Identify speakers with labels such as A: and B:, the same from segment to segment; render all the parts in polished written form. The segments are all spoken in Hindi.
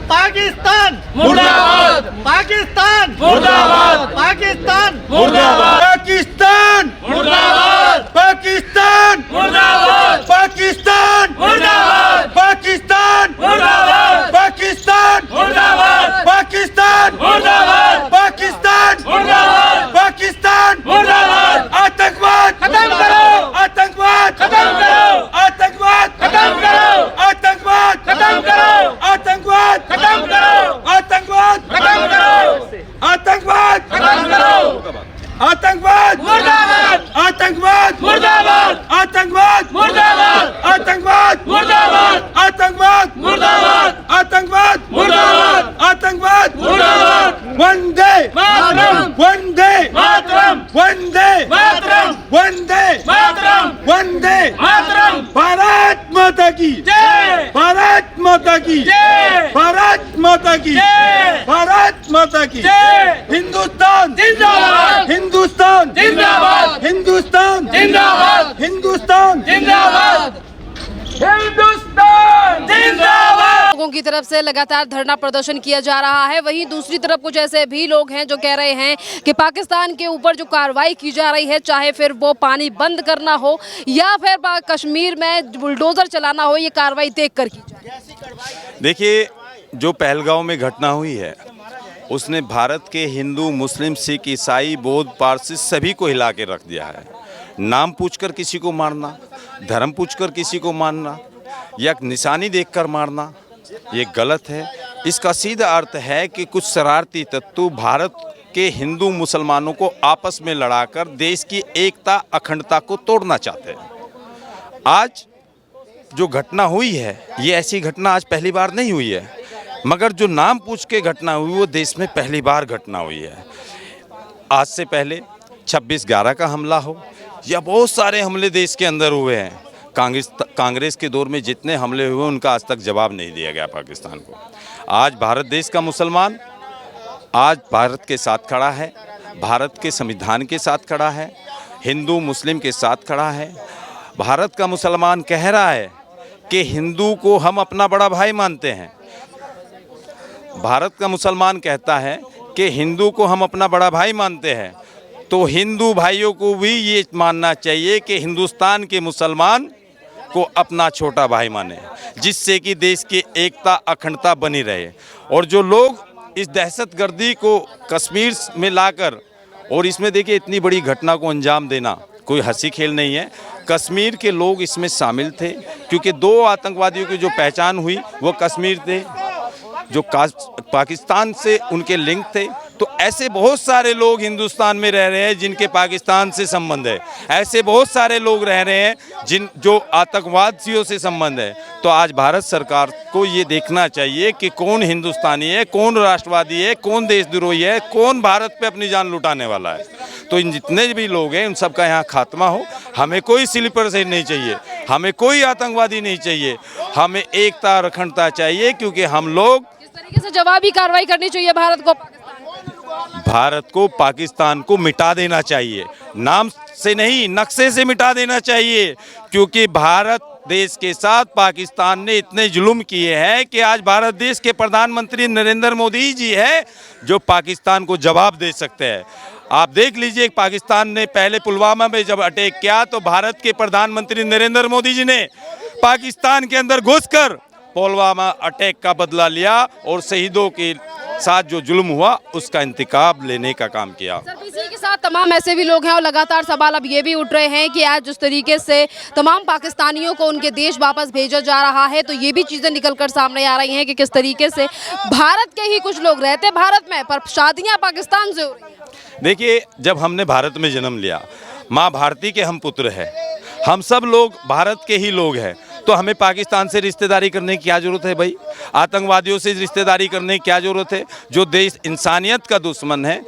A: पाकिस्तान
B: मुर्दाबाद,
A: पाकिस्तान
B: मुर्दाबाद,
A: पाकिस्तान
B: मुर्दाबाद,
A: पाकिस्तान
B: मुर्दाबाद,
A: पाकिस्तान
B: मुर्दाबाद,
A: पाकिस्तान
B: मुर्दाबाद,
A: पाकिस्तान
B: मुर्दाबाद,
A: पाकिस्तान
B: मुर्दाबाद,
A: पाकिस्तान
B: मुर्दाबाद,
A: पाकिस्तान
B: मुर्दाबाद,
A: पाकिस्तान
B: मुर्दाबाद,
A: आतंकवाद
B: खत्म करो,
A: आतंकवाद
B: खत्म करो,
A: आतंकवाद
B: खत्म करो,
A: आतंकवाद
B: खत्म करो,
A: आतंकवाद
B: खत्म करो,
A: आतंकवाद
B: खत्म करो,
A: आतंकवाद
B: खत्म करो,
A: आतंकवाद
B: मुर्दाबाद,
A: आतंकवाद
B: मुर्दाबाद,
A: आतंकवाद
B: मुर्दाबाद,
A: आतंकवाद
B: मुर्दाबाद,
A: आतंकवाद
B: मुर्दाबाद,
A: आतंकवाद
B: मुर्दाबाद,
A: आतंकवाद
B: मुर्दाबाद,
A: वंदे
B: मातरम,
A: वंदे
B: मातरम,
A: वंदे
B: मातरम,
A: वंदे
B: मातरम,
A: वंदे
B: मातरम,
A: भारत माता की
B: जय,
A: भारत माता की
B: जय,
A: भारत माता की
B: जय,
A: भारत माता की
B: जय,
A: हिंदुस्तान
B: जिंदाबाद,
A: हिंदुस्तान
B: जिंदाबाद,
A: हिंदुस्तान
B: जिंदाबाद,
A: हिंदुस्तान
B: जिंदाबाद, हिंदुस्तान जिंदाबाद।
C: लोगों की तरफ से लगातार धरना प्रदर्शन किया जा रहा है। वहीं दूसरी तरफ कुछ ऐसे भी लोग हैं जो कह रहे हैं कि पाकिस्तान के ऊपर जो कार्रवाई की जा रही है, चाहे फिर वो पानी बंद करना हो या फिर कश्मीर में बुलडोजर चलाना हो, ये कार्रवाई देख कर की जाए।
D: देखिए, जो पहलगांव में घटना हुई है उसने भारत के हिंदू, मुस्लिम, सिख, ईसाई, बौद्ध, पारसी सभी को हिला के रख दिया है। नाम पूछकर किसी को मारना, धर्म पूछकर किसी को मारना या निशानी देखकर मारना, ये गलत है। इसका सीधा अर्थ है कि कुछ शरारती तत्व भारत के हिंदू मुसलमानों को आपस में लड़ाकर देश की एकता, अखंडता को तोड़ना चाहते हैं। आज जो घटना हुई है, ये ऐसी घटना आज पहली बार नहीं हुई है, मगर जो नाम पूछ के घटना हुई वो देश में पहली बार घटना हुई है। आज से पहले 26/11 का हमला हो या बहुत सारे हमले देश के अंदर हुए हैं। कांग्रेस के दौर में जितने हमले हुए उनका आज तक जवाब नहीं दिया गया पाकिस्तान को। आज भारत देश का मुसलमान आज भारत के साथ खड़ा है, भारत के संविधान के साथ खड़ा है, हिंदू मुस्लिम के साथ खड़ा है। भारत का मुसलमान कह रहा है कि हिंदू को हम अपना बड़ा भाई मानते हैं। भारत का मुसलमान कहता है कि हिंदू को हम अपना बड़ा भाई मानते हैं, तो हिंदू भाइयों को भी ये मानना चाहिए कि हिंदुस्तान के मुसलमान को अपना छोटा भाई माने, जिससे कि देश की एकता, अखंडता बनी रहे। और जो लोग इस दहशतगर्दी को कश्मीर में लाकर, और इसमें देखिए इतनी बड़ी घटना को अंजाम देना कोई हंसी खेल नहीं है। कश्मीर के लोग इसमें शामिल थे, क्योंकि 2 आतंकवादियों की जो पहचान हुई वो कश्मीर थे, जो पाकिस्तान से उनके लिंक थे। तो ऐसे बहुत सारे लोग हिंदुस्तान में रह रहे हैं जिनके पाकिस्तान से संबंध है, ऐसे बहुत सारे लोग रह रहे हैं जो आतंकवादियों से संबंध है। तो आज भारत सरकार को ये देखना चाहिए कि कौन हिंदुस्तानी है, कौन राष्ट्रवादी है, कौन देशद्रोही है, कौन भारत पे अपनी जान लुटाने वाला है। तो इन जितने भी लोग हैं उन सब का यहाँ खात्मा हो। हमें कोई स्लीपर सेल नहीं चाहिए, हमें कोई आतंकवादी नहीं चाहिए, हमें एकता और अखंडता चाहिए, क्योंकि हम लोग
C: किस तरीके से जवाबी कार्रवाई करनी चाहिए
D: भारत को पाकिस्तान को मिटा देना चाहिए, नाम से नहीं नक्शे से मिटा देना चाहिए। क्योंकि भारत देश के साथ पाकिस्तान ने इतने जुल्म किए हैं कि आज भारत देश के प्रधानमंत्री नरेंद्र मोदी जी है जो पाकिस्तान को जवाब दे सकते हैं। आप देख लीजिए, पाकिस्तान ने पहले पुलवामा में जब अटैक किया तो भारत के प्रधानमंत्री नरेंद्र मोदी जी ने पाकिस्तान के अंदर घुसकर पुलवामा अटैक का बदला लिया और शहीदों के साथ जो जुल्म हुआ उसका इंतकाम लेने का काम किया।
C: सर, इसी के साथ तमाम ऐसे भी लोग हैं और लगातार सवाल अब ये भी उठ रहे हैं कि आज जिस तरीके से तमाम पाकिस्तानियों को उनके देश वापस भेजा जा रहा है, तो ये भी चीज़ें निकलकर सामने आ रही हैं कि किस तरीके से भारत के ही कुछ लोग रहते भारत में पर शादियाँ पाकिस्तान से हो रही हैं।
D: देखिए, जब हमने भारत में जन्म लिया, माँ भारती के हम पुत्र हैं, हम सब लोग भारत के ही लोग हैं, तो हमें पाकिस्तान से रिश्तेदारी करने की क्या ज़रूरत है भाई? आतंकवादियों से रिश्तेदारी करने की क्या ज़रूरत है? जो देश इंसानियत का दुश्मन है,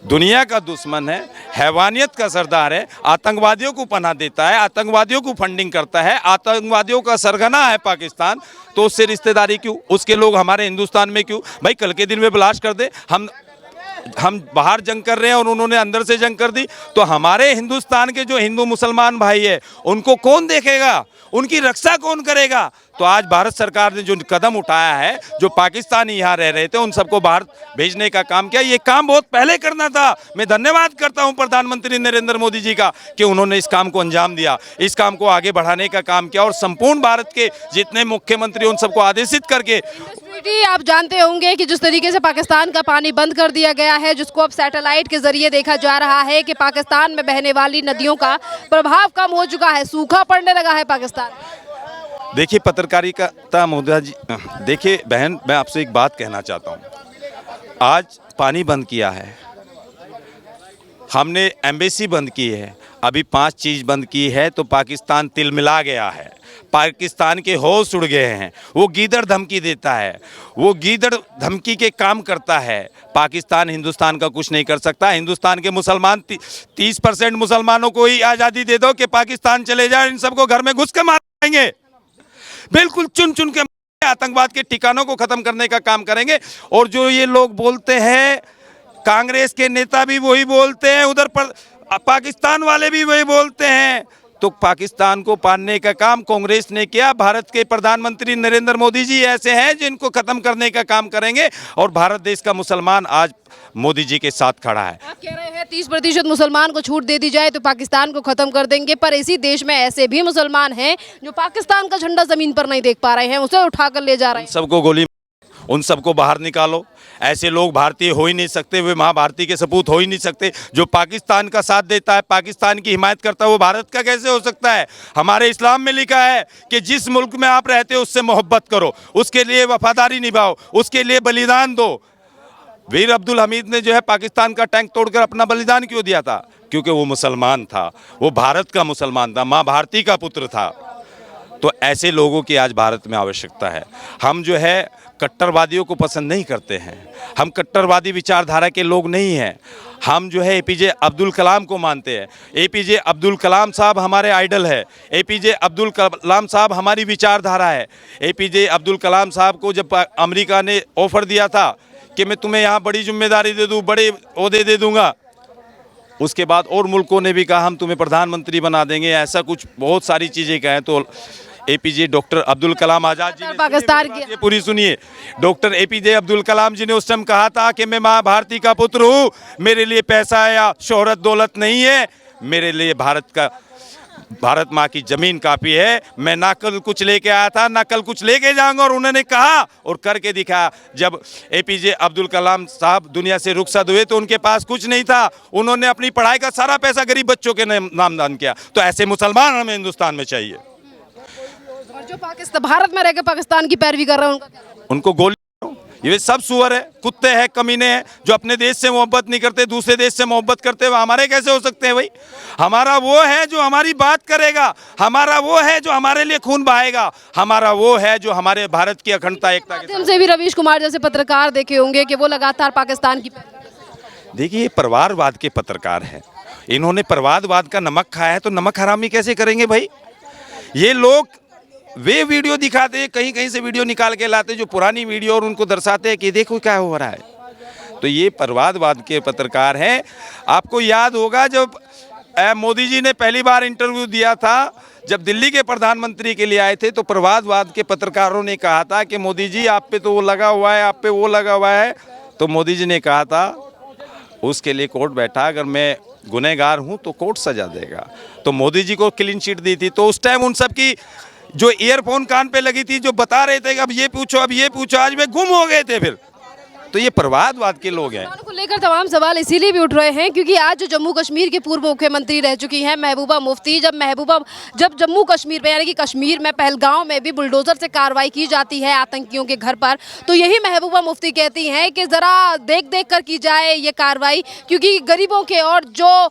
D: दुनिया का दुश्मन है, हैवानियत का सरदार है, आतंकवादियों को पनाह देता है, आतंकवादियों को फंडिंग करता है, आतंकवादियों का सरगना है पाकिस्तान, तो उससे रिश्तेदारी क्यों? उसके लोग हमारे हिंदुस्तान में क्यों? भाई कल के दिन में ब्लास्ट कर दे, हम बाहर जंग कर रहे हैं और उन्होंने अंदर से जंग कर दी, तो हमारे हिंदुस्तान के जो हिंदू मुसलमान भाई है उनको कौन देखेगा? उनकी रक्षा कौन करेगा? तो आज भारत सरकार ने जो कदम उठाया है, जो पाकिस्तानी यहाँ रह रहे थे उन सबको भारत भेजने का काम किया, ये काम बहुत पहले करना था। मैं धन्यवाद करता हूँ प्रधानमंत्री नरेंद्र मोदी जी का कि उन्होंने इस काम को अंजाम दिया, इस काम को आगे बढ़ाने का काम किया और संपूर्ण भारत के जितने मुख्यमंत्री उन सबको आदेशित करके।
C: आप जानते होंगे कि जिस तरीके से पाकिस्तान का पानी बंद कर दिया गया है, जिसको अब सैटेलाइट के जरिए देखा जा रहा है कि पाकिस्तान में बहने वाली नदियों का प्रभाव कम हो चुका है, सूखा पड़ने लगा है पाकिस्तान।
D: देखिए पत्रकारिता मोदी जी, देखिए बहन, मैं आपसे एक बात कहना चाहता हूँ। आज पानी बंद किया है, हमने एम्बेसी बंद की है, अभी 5 चीज़ बंद की है तो पाकिस्तान तिलमिला गया है, पाकिस्तान के होश उड़ गए हैं। वो गीदड़ धमकी देता है, वो गीदड़ धमकी के काम करता है। पाकिस्तान हिंदुस्तान का कुछ नहीं कर सकता। हिंदुस्तान के मुसलमान 30% मुसलमानों को ही आज़ादी दे दो कि पाकिस्तान चले जाए, इन सबको घर में घुस के मारेंगे, बिल्कुल चुन चुन के आतंकवाद के ठिकानों को ख़त्म करने का काम करेंगे। और जो ये लोग बोलते हैं, कांग्रेस के नेता भी वही बोलते हैं, उधर पर पाकिस्तान वाले भी वही बोलते हैं। तो पाकिस्तान को पालने का काम कांग्रेस ने किया। भारत के प्रधानमंत्री नरेंद्र मोदी जी ऐसे हैं जिनको ख़त्म करने का काम करेंगे और भारत देश का मुसलमान आज मोदी जी के साथ खड़ा है।
C: आप कह रहे हैं 30% मुसलमान को छूट दे दी जाए तो पाकिस्तान को खत्म कर देंगे, पर इसी देश में ऐसे भी मुसलमान हैं जो पाकिस्तान का झंडा जमीन पर नहीं देख पा रहे हैं, उसे उठाकर ले जा रहे हैं।
D: सबको गोली, उन सबको बाहर निकालो। ऐसे लोग भारतीय हो ही नहीं सकते, वे महाभारती के सपूत हो ही नहीं सकते। जो पाकिस्तान का साथ देता है, पाकिस्तान की हिमायत करता है, वो भारत का कैसे हो सकता है? हमारे इस्लाम में लिखा है कि जिस मुल्क में आप रहते हो उससे मोहब्बत करो, उसके लिए वफादारी निभाओ, उसके लिए बलिदान दो। वीर अब्दुल हमीद ने जो है पाकिस्तान का टैंक तोड़कर अपना बलिदान क्यों दिया था? क्योंकि वो मुसलमान था, वो भारत का मुसलमान था, माँ भारती का पुत्र था। तो ऐसे लोगों की आज भारत में आवश्यकता है। हम जो है कट्टरवादियों को पसंद नहीं करते हैं, हम कट्टरवादी विचारधारा के लोग नहीं हैं। हम जो है एपीजे अब्दुल कलाम को मानते हैं। एपीजे अब्दुल कलाम साहब हमारे आइडल है, एपीजे अब्दुल कलाम साहब हमारी विचारधारा है। एपीजे अब्दुल कलाम साहब को जब अमेरिका ने ऑफ़र दिया था कि मैं तुम्हें यहाँ बड़ी जिम्मेदारी दे दूँ, बड़े ओहदे दे दूँगा, उसके बाद और मुल्कों ने भी कहा हम तुम्हें प्रधानमंत्री बना देंगे, ऐसा कुछ बहुत सारी चीज़ें कहें। तो एपीजे डॉक्टर अब्दुल कलाम आज़ाद जी ने,
C: पाकिस्तान की
D: पूरी सुनिए, डॉक्टर एपीजे अब्दुल कलाम जी ने उस टाइम कहा था कि मैं माँ भारती का पुत्र हूँ, मेरे लिए पैसा या शोहरत दौलत नहीं है, मेरे लिए भारत माँ की ज़मीन काफ़ी है। मैं ना कल कुछ लेके आया था, ना कल कुछ लेके जाऊंगा, और उन्होंने कहा और करके दिखाया। जब एपीजे अब्दुल कलाम साहब दुनिया से रुखसत हुए तो उनके पास कुछ नहीं था, उन्होंने अपनी पढ़ाई का सारा पैसा गरीब बच्चों के नाम दान किया। तो ऐसे मुसलमान हमें हिंदुस्तान में चाहिए।
C: और जो पाकिस्तान भारत में रहकर पाकिस्तान की पैरवी कर रहे हैं,
D: उनको गोली, ये सब सुअर है, कुत्ते हैं, कमीने हैं, जो अपने देश से मोहब्बत नहीं करते, दूसरे देश से मोहब्बत करते हुए हमारे कैसे हो सकते हैं भाई? हमारा वो है जो हमारी बात करेगा, हमारा वो है जो हमारे लिए खून बहाएगा, हमारा वो है जो हमारे भारत की अखंडता एकता के
C: माध्यम से भी रवीश कुमार जैसे पत्रकार देखे होंगे कि वो लगातार पाकिस्तान की
D: देखिए, ये परिवारवाद के पत्रकार हैं, इन्होंने परिवारवाद का नमक खाया है तो नमक हरामी कैसे करेंगे भाई? ये लोग वे वीडियो दिखाते हैं, कहीं कहीं से वीडियो निकाल के लाते जो पुरानी वीडियो, और उनको दर्शाते हैं कि देखो क्या हो रहा है। तो ये परिवारवाद के पत्रकार हैं। आपको याद होगा जब मोदी जी ने पहली बार इंटरव्यू दिया था, जब दिल्ली के प्रधानमंत्री के लिए आए थे, तो परिवारवाद के पत्रकारों ने कहा था कि मोदी जी आप पे तो वो लगा हुआ है, आप पे वो लगा हुआ है। तो मोदी जी ने कहा था उसके लिए कोर्ट बैठा, अगर मैं गुनहगार हूँ तो कोर्ट सजा देगा। तो मोदी जी को क्लीन चिट दी थी। तो उस टाइम उन सब की जो ईयरफोन कान पे लगी थी, जो बता रहे थे कि अब ये पूछो, अब ये पूछो, आज वे गुम हो गए थे। फिर तो ये परिवारवाद के लोग हैं।
C: को लेकर तमाम सवाल इसीलिए भी उठ रहे हैं क्योंकि आज जो जम्मू कश्मीर की पूर्व मुख्यमंत्री रह चुकी हैं महबूबा मुफ्ती, जब जम्मू कश्मीर में यानी कि कश्मीर में पहलगांव में भी बुलडोजर से कार्रवाई की जाती है आतंकियों के घर पर, तो यही महबूबा मुफ्ती कहती हैं कि ज़रा देख देख कर की जाए ये कार्रवाई, क्योंकि गरीबों के और जो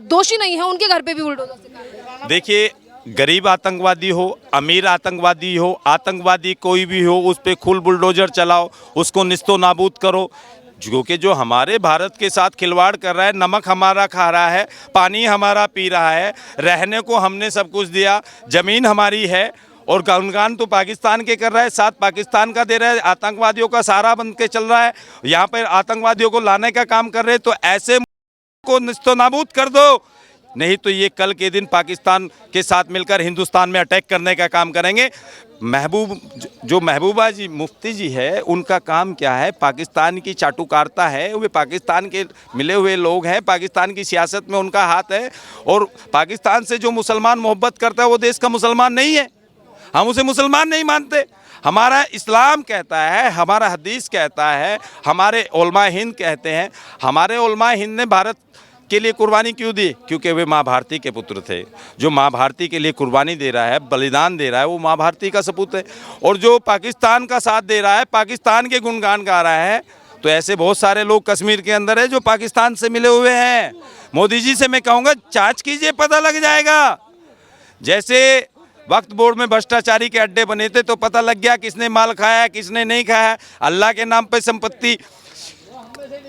C: दोषी नहीं हैं उनके घर पर भी बुलडोजर से।
D: देखिए, गरीब आतंकवादी हो, अमीर आतंकवादी हो, आतंकवादी कोई भी हो, उस पर खुल बुलडोजर चलाओ, उसको निस्तो नाबूद करो। क्योंकि जो हमारे भारत के साथ खिलवाड़ कर रहा है, नमक हमारा खा रहा है, पानी हमारा पी रहा है, रहने को हमने सब कुछ दिया, ज़मीन हमारी है, और गुणगान तो पाकिस्तान के कर रहा है, साथ पाकिस्तान का दे रहा है, आतंकवादियों का सहारा बन के चल रहा है, यहाँ पर आतंकवादियों को लाने का काम कर रहे हैं। तो ऐसे को निस्तो नाबूद कर दो। नहीं तो ये कल के दिन पाकिस्तान के साथ मिलकर हिंदुस्तान में अटैक करने का काम करेंगे। महबूबा जी मुफ्ती जी है, उनका काम क्या है? पाकिस्तान की चाटुकारिता है, वे पाकिस्तान के मिले हुए लोग हैं, पाकिस्तान की सियासत में उनका हाथ है। और पाकिस्तान से जो मुसलमान मोहब्बत करता है वो देश का मुसलमान नहीं है, हम उसे मुसलमान नहीं मानते। हमारा इस्लाम कहता है, हमारा हदीस कहता है, हमारे उलमा हिंद कहते हैं। हमारे उलमा हिंद ने भारत के लिए कुर्बानी क्यों दी? क्योंकि वे माँ भारती के पुत्र थे। जो माँ भारती के लिए कुर्बानी दे रहा है, बलिदान दे रहा है, वो माँ भारती का सपूत है। और जो पाकिस्तान का साथ दे रहा है, पाकिस्तान के गुणगान गा रहा है, तो ऐसे बहुत सारे लोग कश्मीर के अंदर है जो पाकिस्तान से मिले हुए हैं। मोदी जी से मैं कहूँगा, जांच कीजिए, पता लग जाएगा। जैसे वक्फ बोर्ड में भ्रष्टाचारी के अड्डे बने थे तो पता लग गया किसने माल खाया, किसने नहीं खाया। अल्लाह के नाम पे संपत्ति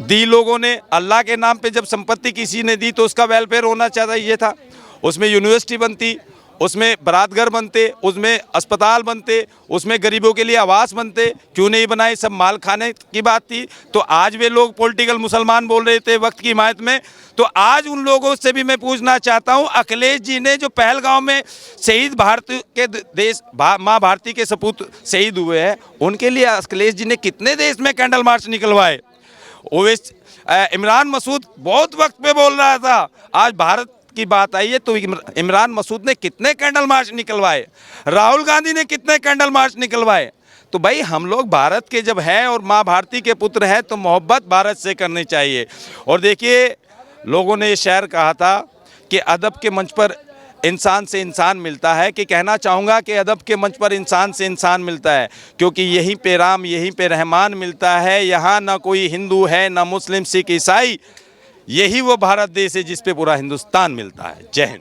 D: दी लोगों ने, अल्लाह के नाम पे जब संपत्ति किसी ने दी तो उसका वेलफेयर होना चाहिए था। उसमें यूनिवर्सिटी बनती, उसमें बरातघर बनते, उसमें अस्पताल बनते, उसमें गरीबों के लिए आवास बनते, क्यों नहीं बनाए? सब माल खाने की बात थी। तो आज वे लोग पॉलिटिकल मुसलमान बोल रहे थे वक्त की हिमायत में। तो आज उन लोगों से भी मैं पूछना चाहता हूं, अखिलेश जी ने जो पहलगांव में शहीद भारत के देश माँ भारती के सपूत शहीद हुए हैं, उनके लिए अखिलेश जी ने कितने देश में कैंडल मार्च निकलवाए? इमरान मसूद बहुत वक्त पे बोल रहा था, आज भारत की बात आई है तो इमरान मसूद ने कितने कैंडल मार्च निकलवाए, राहुल गांधी ने कितने कैंडल मार्च निकलवाए। तो भाई हम लोग भारत के जब हैं और माँ भारती के पुत्र हैं तो मोहब्बत भारत से करनी चाहिए। और देखिए, लोगों ने ये शेर कहा था कि अदब के मंच पर इंसान से इंसान मिलता है, कि कहना चाहूँगा कि अदब के मंच पर इंसान से इंसान मिलता है, क्योंकि यहीं पे राम, यहीं पे रहमान मिलता है। यहाँ ना कोई हिंदू है, ना मुस्लिम, सिख, ईसाई, यही वो भारत देश है जिस पे पूरा हिंदुस्तान मिलता है। जय हिंद।